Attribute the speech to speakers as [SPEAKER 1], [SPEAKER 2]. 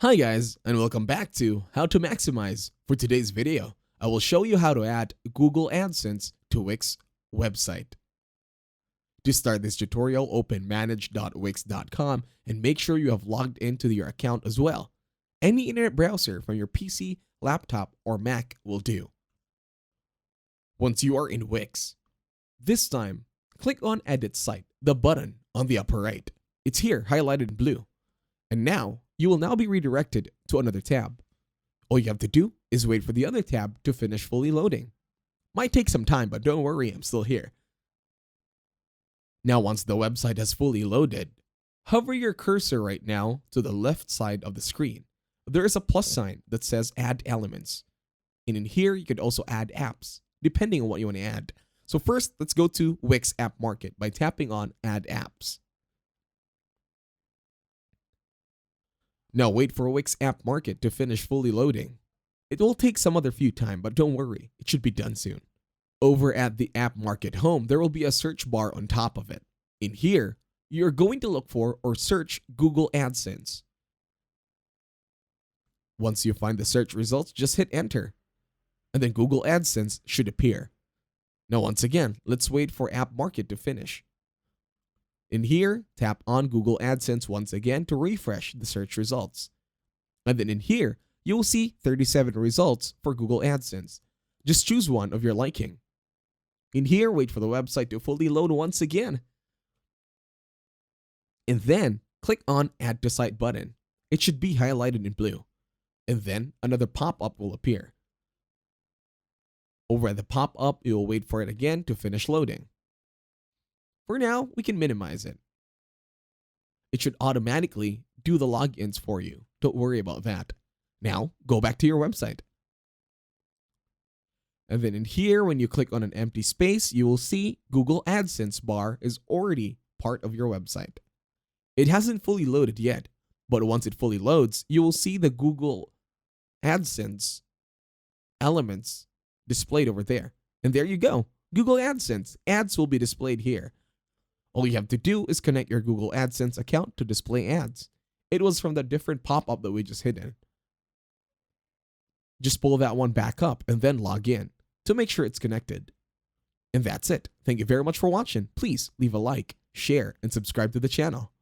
[SPEAKER 1] Hi guys, and welcome back to How to Maximize. For today's video, I will show you how to add Google Adsense to Wix website. To start this tutorial, open manage.wix.com and make sure you have logged into your account as well. Any internet browser from your PC, laptop, or Mac will do. Once you are in Wix, this time, click on Edit Site, the button on the upper right. It's here, highlighted in blue. And now, you will now be redirected to another tab. All you have to do is wait for the other tab to finish fully loading. Might take some time, but don't worry, I'm still here. Now once the website has fully loaded, hover your cursor right now to the left side of the screen. There is a plus sign that says Add Elements. And in here, you could also add apps, depending on what you want to add. So first, let's go to Wix App Market by tapping on Add Apps. Now wait for Wix App Market to finish fully loading. It will take some other few time, but don't worry, it should be done soon. Over at the App Market home, there will be a search bar on top of it. In here, you're going to look for or search Google Adsense. Once you find the search results, just hit enter. And then Google Adsense should appear. Now once again, let's wait for App Market to finish. In here, tap on Google Adsense once again to refresh the search results. And then in here, you will see 37 results for Google Adsense. Just choose one of your liking. In here, wait for the website to fully load once again. And then, click on Add to Site button. It should be highlighted in blue. And then, another pop-up will appear. Over at the pop-up, you will wait for it again to finish loading. For now, we can minimize it. It should automatically do the logins for you. Don't worry about that. Now, go back to your website. And then in here, when you click on an empty space, you will see Google Adsense bar is already part of your website. It hasn't fully loaded yet, but once it fully loads, you will see the Google Adsense elements displayed over there. And there you go. Google Adsense. Ads will be displayed here. All you have to do is connect your Google Adsense account to display ads. It was from the different pop-up that we just hidden. Just pull that one back up and then log in to make sure it's connected. And that's it. Thank you very much for watching. Please leave a like, share, and subscribe to the channel.